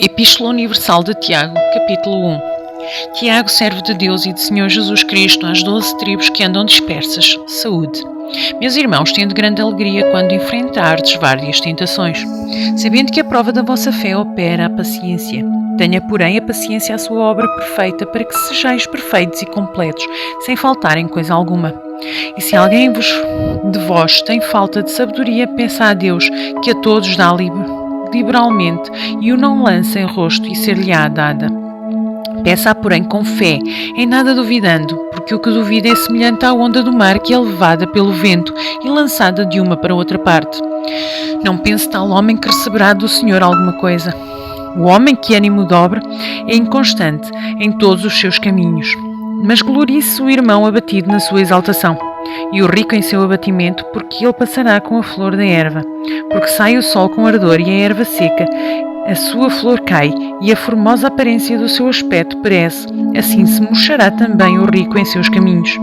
Epístola Universal de Tiago, capítulo 1. Tiago, servo de Deus e de Senhor Jesus Cristo, às 12 tribos que andam dispersas, saúde. Meus irmãos, tendo grande alegria quando enfrentardes várias tentações, sabendo que a prova da vossa fé opera a paciência. Tenha, porém, a paciência a sua obra perfeita, para que sejais perfeitos e completos, sem faltar em coisa alguma. E se alguém de vós tem falta de sabedoria, peça a Deus, que a todos dá liberalmente, e o não lança em rosto, e ser-lhe-á dada. Peça, porém, com fé, em nada duvidando, porque o que duvida é semelhante à onda do mar, que é levada pelo vento e lançada de uma para outra parte. Não pense tal homem que receberá do Senhor alguma coisa. O homem que ânimo dobre é inconstante em todos os seus caminhos. Mas glorie-se o irmão abatido na sua exaltação, e o rico em seu abatimento, porque ele passará com a flor da erva. Porque sai o sol com ardor e a erva seca, a sua flor cai, e a formosa aparência do seu aspecto perece. Assim se murchará também o rico em seus caminhos.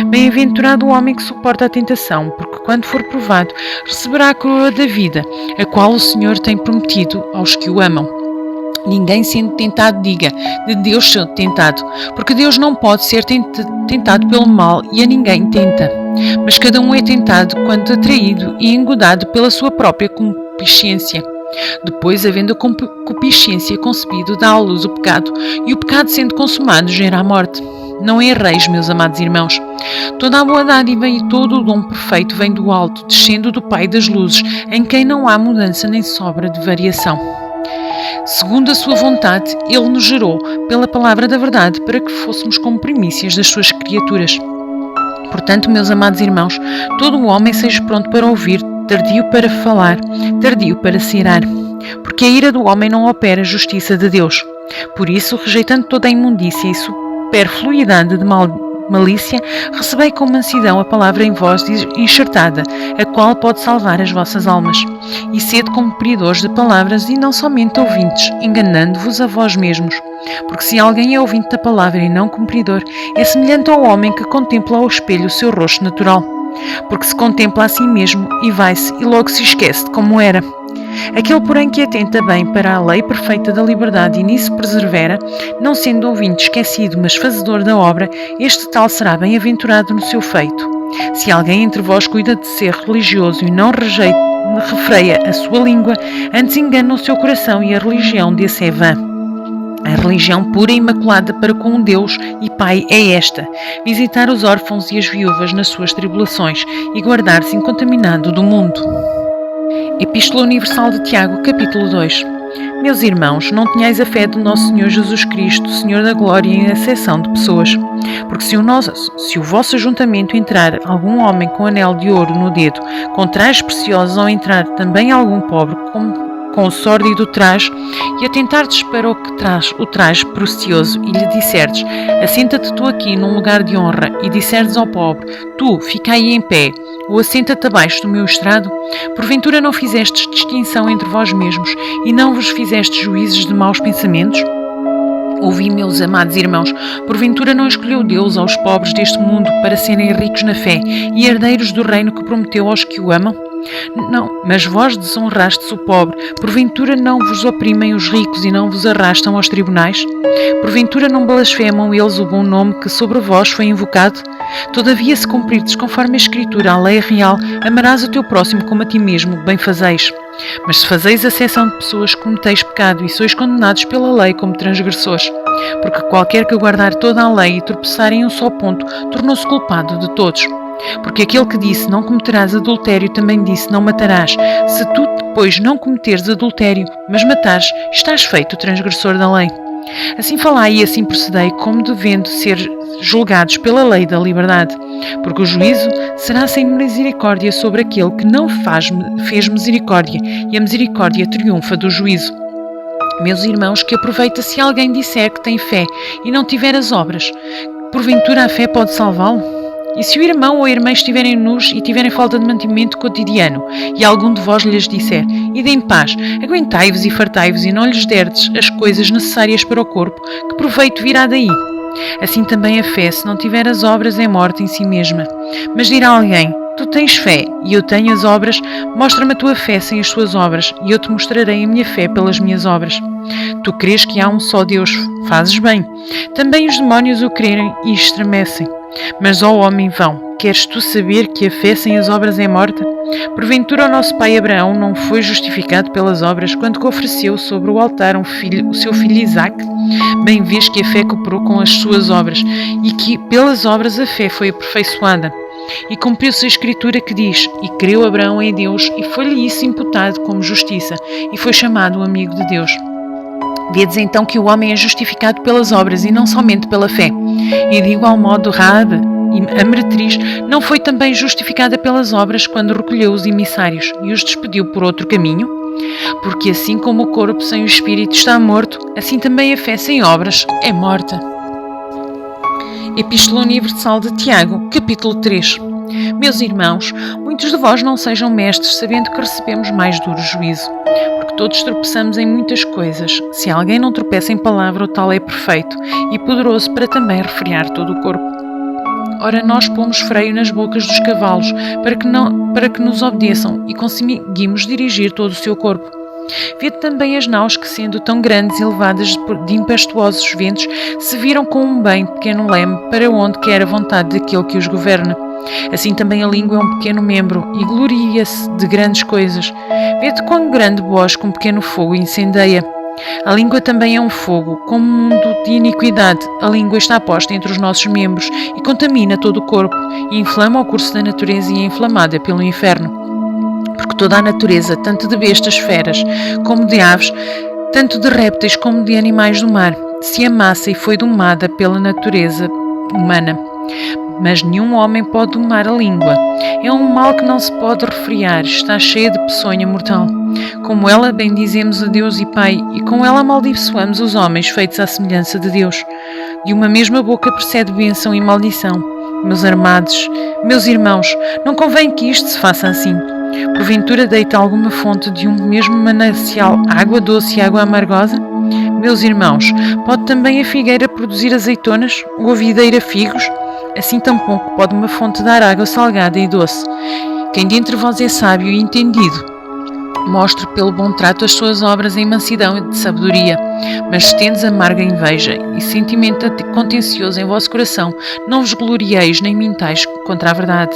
Bem-aventurado o homem que suporta a tentação, porque quando for provado, receberá a coroa da vida, a qual o Senhor tem prometido aos que o amam. Ninguém sendo tentado diga, de Deus sou tentado, porque Deus não pode ser tentado pelo mal e a ninguém tenta. Mas cada um é tentado quando atraído e engodado pela sua própria concupiscência. Depois, havendo a concupiscência concebido, dá à luz o pecado, e o pecado sendo consumado gera a morte. Não erreis, meus amados irmãos. Toda a boa dádiva e todo o dom perfeito vem do alto, descendo do Pai das luzes, em quem não há mudança nem sobra de variação. Segundo a sua vontade, Ele nos gerou pela palavra da verdade, para que fôssemos como primícias das suas criaturas. Portanto, meus amados irmãos, todo o homem seja pronto para ouvir, tardio para falar, tardio para se irar, porque a ira do homem não opera a justiça de Deus. Por isso, rejeitando toda a imundícia e superfluidade de malícia, recebei com mansidão a palavra em vós enxertada, a qual pode salvar as vossas almas. E sede cumpridores de palavras e não somente ouvintes, enganando-vos a vós mesmos. Porque se alguém é ouvinte da palavra e não cumpridor, é semelhante ao homem que contempla ao espelho o seu rosto natural. Porque se contempla a si mesmo e vai-se e logo se esquece de como era. Aquele, porém, que atenta bem para a lei perfeita da liberdade e nisso persevera, não sendo ouvinte esquecido, mas fazedor da obra, este tal será bem-aventurado no seu feito. Se alguém entre vós cuida de ser religioso e não refreia a sua língua, antes engana o seu coração e a religião desse é vã. A religião pura e imaculada para com Deus e Pai é esta: visitar os órfãos e as viúvas nas suas tribulações e guardar-se incontaminado do mundo. Epístola Universal de Tiago, capítulo 2. Meus irmãos, não tenhais a fé do nosso Senhor Jesus Cristo, Senhor da Glória, em acessão de pessoas. Porque se o vosso ajuntamento entrar algum homem com anel de ouro no dedo, com trajes preciosos, ou entrar também algum pobre com o sórdido traje, e atentardes para o que traz o traje precioso, e lhe disserdes, assenta-te tu aqui num lugar de honra, e disserdes ao pobre, tu, fica aí em pé, ou assenta-te abaixo do meu estrado, porventura não fizestes distinção entre vós mesmos, e não vos fizestes juízes de maus pensamentos? Ouvi, meus amados irmãos, porventura não escolheu Deus aos pobres deste mundo para serem ricos na fé e herdeiros do reino que prometeu aos que o amam? Não, mas vós desonrastes o pobre, porventura não vos oprimem os ricos e não vos arrastam aos tribunais? Porventura não blasfemam eles o bom nome que sobre vós foi invocado? Todavia, se cumprirdes conforme a Escritura, a lei real, amarás o teu próximo como a ti mesmo, bem fazeis. Mas se fazeis acessão de pessoas, cometeis pecado e sois condenados pela lei como transgressores. Porque qualquer que guardar toda a lei e tropeçar em um só ponto, tornou-se culpado de todos. Porque aquele que disse, não cometerás adultério, também disse, não matarás. Se tu depois não cometeres adultério, mas matares, estás feito transgressor da lei. Assim falai e assim procedei, como devendo ser julgados pela lei da liberdade. Porque o juízo será sem misericórdia sobre aquele que não fez misericórdia, e a misericórdia triunfa do juízo. Meus irmãos, que aproveita se alguém disser que tem fé e não tiver as obras? Porventura a fé pode salvá-lo? E se o irmão ou a irmã estiverem nus e tiverem falta de mantimento cotidiano, e algum de vós lhes disser, ide em paz, aguentai-vos e fartai-vos, e não lhes derdes as coisas necessárias para o corpo, que proveito virá daí? Assim também a fé, se não tiver as obras, é morte em si mesma. Mas dirá alguém, Tu tens fé e eu tenho as obras, mostra-me a tua fé sem as tuas obras, e eu te mostrarei a minha fé pelas minhas obras. Tu crês que há um só Deus, fazes bem. Também os demónios o crerem e estremecem. Mas, ó homem vão, queres tu saber que a fé sem as obras é morta? Porventura o nosso pai Abraão não foi justificado pelas obras quando que ofereceu sobre o altar o seu filho Isaque? Bem vês que a fé cooperou com as suas obras, e que pelas obras a fé foi aperfeiçoada. E cumpriu-se a Escritura que diz: E creu Abraão em Deus, e foi-lhe isso imputado como justiça, e foi chamado amigo de Deus. Vedes então que o homem é justificado pelas obras e não somente pela fé. E de igual modo Raabe, a meretriz, não foi também justificada pelas obras quando recolheu os emissários e os despediu por outro caminho? Porque assim como o corpo sem o espírito está morto, assim também a fé sem obras é morta. Epístola Universal de Tiago, capítulo 3. Meus irmãos, muitos de vós não sejam mestres, sabendo que recebemos mais duro juízo. Porque todos tropeçamos em muitas coisas. Se alguém não tropeça em palavra, o tal é perfeito e poderoso para também refrear todo o corpo. Ora, nós pomos freio nas bocas dos cavalos para que nos obedeçam e conseguimos dirigir todo o seu corpo. Vede também as naus que, sendo tão grandes e levadas de impetuosos ventos, se viram com um bem pequeno leme para onde quer a vontade daquele que os governa. Assim também a língua é um pequeno membro e gloria-se de grandes coisas. Vede quão grande bosque um pequeno fogo incendeia. A língua também é um fogo, como um mundo de iniquidade. A língua está posta entre os nossos membros e contamina todo o corpo, e inflama o curso da natureza e é inflamada pelo inferno. Porque toda a natureza, tanto de bestas feras como de aves, tanto de répteis como de animais do mar, se amassa e foi domada pela natureza humana. Mas nenhum homem pode domar a língua. É um mal que não se pode refrear, está cheia de peçonha mortal. Como ela bendizemos a Deus e Pai, e com ela amaldiçoamos os homens feitos à semelhança de Deus. De uma mesma boca procede bênção e maldição. Meus amados, meus irmãos, não convém que isto se faça assim. Porventura deita alguma fonte de um mesmo manancial água doce e água amargosa? Meus irmãos, pode também a figueira produzir azeitonas, ou a videira figos? Assim tampouco pode uma fonte dar água salgada e doce. Quem dentre vós é sábio e entendido, mostre pelo bom trato as suas obras em mansidão e de sabedoria. Mas se tendes amarga inveja e sentimento contencioso em vosso coração, não vos glorieis nem mintais contra a verdade.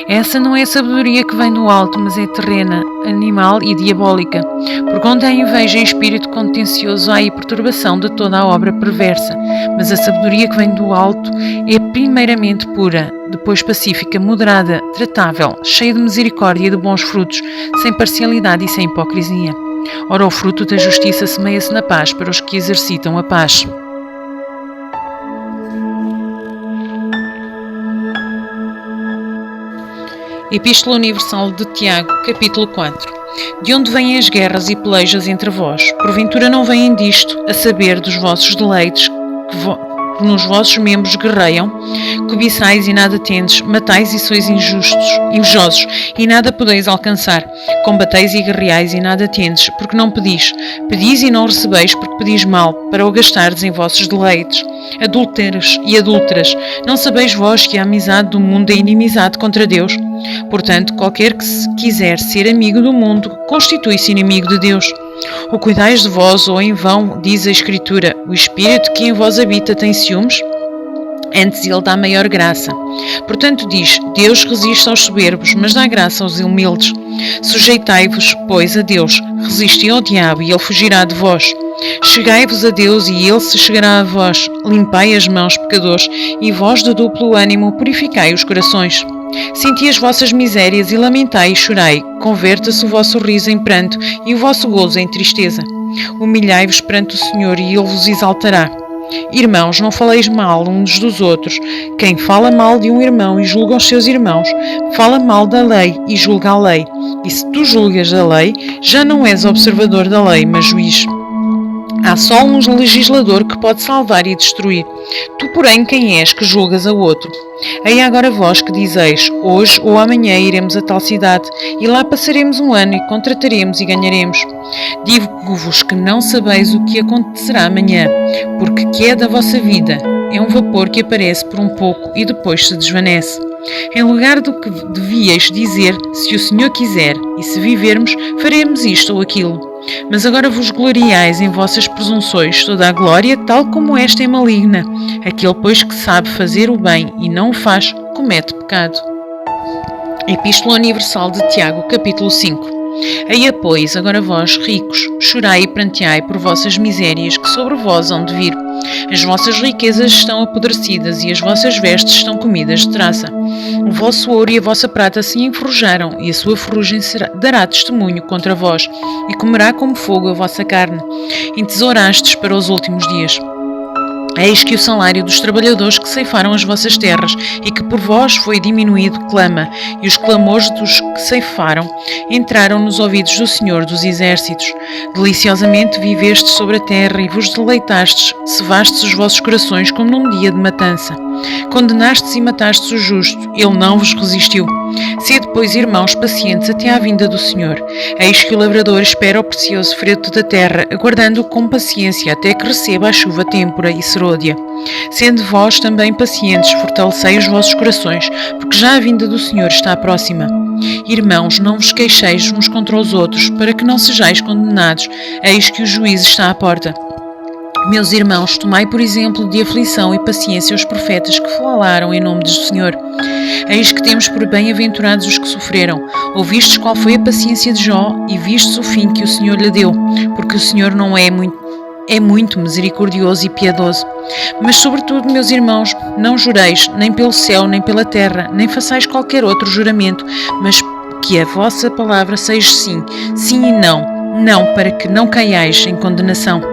Essa não é a sabedoria que vem do alto, mas é terrena, animal e diabólica. Porque onde há inveja e espírito contencioso, há aí perturbação de toda a obra perversa. Mas a sabedoria que vem do alto é primeiramente pura, depois pacífica, moderada, tratável, cheia de misericórdia e de bons frutos, sem parcialidade e sem hipocrisia. Ora, o fruto da justiça semeia-se na paz para os que exercitam a paz. Epístola Universal de Tiago, capítulo 4. De onde vêm as guerras e pelejas entre vós? Porventura não vêm disto, a saber, dos vossos deleites, que nos vossos membros guerreiam? Cobiçais e nada tendes, matais e sois invejosos, e nada podeis alcançar. Combateis e guerreais e nada tendes, porque não pedis. Pedis e não recebeis, porque pedis mal, para o gastardes em vossos deleites. Adúlteros e adúlteras, não sabeis vós que a amizade do mundo é inimizade contra Deus? Portanto, qualquer que quiser ser amigo do mundo, constitui-se inimigo de Deus. Ou cuidais de vós, ou em vão, diz a Escritura, o Espírito que em vós habita tem ciúmes? Antes ele dá maior graça. Portanto diz, Deus resiste aos soberbos, mas dá graça aos humildes. Sujeitai-vos, pois, a Deus, resisti ao diabo e ele fugirá de vós. Chegai-vos a Deus e ele se chegará a vós. Limpai as mãos, pecadores, e vós de duplo ânimo purificai os corações. Senti as vossas misérias e lamentai e chorai. Converta-se o vosso riso em pranto e o vosso gozo em tristeza. Humilhai-vos perante o Senhor e ele vos exaltará. Irmãos, não faleis mal uns dos outros. Quem fala mal de um irmão e julga os seus irmãos, fala mal da lei e julga a lei. E se tu julgas a lei, já não és observador da lei, mas juiz. Há só um legislador que pode salvar e destruir. Tu, porém, quem és que julgas a outro? Aí agora vós que dizeis, hoje ou amanhã iremos a tal cidade, e lá passaremos um ano e contrataremos e ganharemos. Digo-vos que não sabeis o que acontecerá amanhã, porque que é da vossa vida? É um vapor que aparece por um pouco e depois se desvanece. Em lugar do que devíeis dizer, se o Senhor quiser, e se vivermos, faremos isto ou aquilo. Mas agora vos gloriais em vossas presunções, toda a glória, tal como esta é maligna. Aquele, pois, que sabe fazer o bem e não o faz, comete pecado. Epístola Universal de Tiago, capítulo 5. Eia, pois, agora vós, ricos, chorai e pranteai por vossas misérias que sobre vós hão de vir. As vossas riquezas estão apodrecidas e as vossas vestes estão comidas de traça. O vosso ouro e a vossa prata se enferrujaram e a sua ferrugem dará testemunho contra vós e comerá como fogo a vossa carne. Entesourastes para os últimos dias. Eis que o salário dos trabalhadores que ceifaram as vossas terras e que por vós foi diminuído clama, e os clamores dos que ceifaram entraram nos ouvidos do Senhor dos Exércitos. Deliciosamente vivestes sobre a terra e vos deleitastes, cevastes os vossos corações como num dia de matança. Condenastes e matastes o justo, ele não vos resistiu. Sede, pois, irmãos, pacientes até à vinda do Senhor. Eis que o lavrador espera o precioso fruto da terra, aguardando-o com paciência até que receba a chuva têmpora e serôdia. Sendo vós também pacientes, fortalecei os vossos corações, porque já a vinda do Senhor está próxima. Irmãos, não vos queixeis uns contra os outros, para que não sejais condenados. Eis que o juízo está à porta. Meus irmãos, tomai por exemplo de aflição e paciência os profetas que falaram em nome do Senhor. Eis que temos por bem-aventurados os que sofreram. Ouvistes qual foi a paciência de Jó e vistes o fim que o Senhor lhe deu, porque o Senhor não é muito misericordioso e piedoso. Mas sobretudo, meus irmãos, não jureis, nem pelo céu, nem pela terra, nem façais qualquer outro juramento, mas que a vossa palavra seja sim, sim e não, não, para que não caiais em condenação.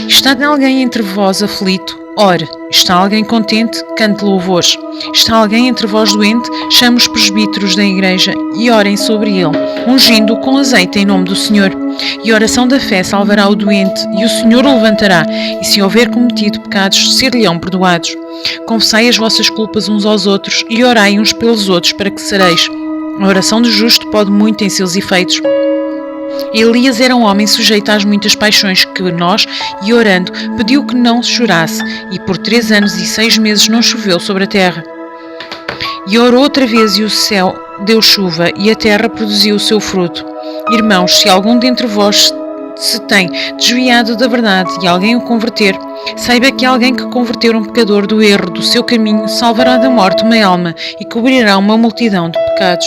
Está alguém entre vós aflito? Ore. Está alguém contente? Cante louvores. Está alguém entre vós doente? Chame os presbíteros da igreja e orem sobre ele, ungindo-o com azeite em nome do Senhor. E a oração da fé salvará o doente, e o Senhor o levantará, e se houver cometido pecados, ser-lhe-ão perdoados. Confessai as vossas culpas uns aos outros, e orai uns pelos outros para que sareis. A oração do justo pode muito em seus efeitos. Elias era um homem sujeito às muitas paixões que nós, e orando, pediu que não chorasse, e por 3 anos e 6 meses não choveu sobre a terra. E orou outra vez, e o céu deu chuva, e a terra produziu o seu fruto. Irmãos, se algum dentre vós se tem desviado da verdade e alguém o converter, saiba que alguém que converter um pecador do erro do seu caminho salvará da morte uma alma e cobrirá uma multidão de pecados.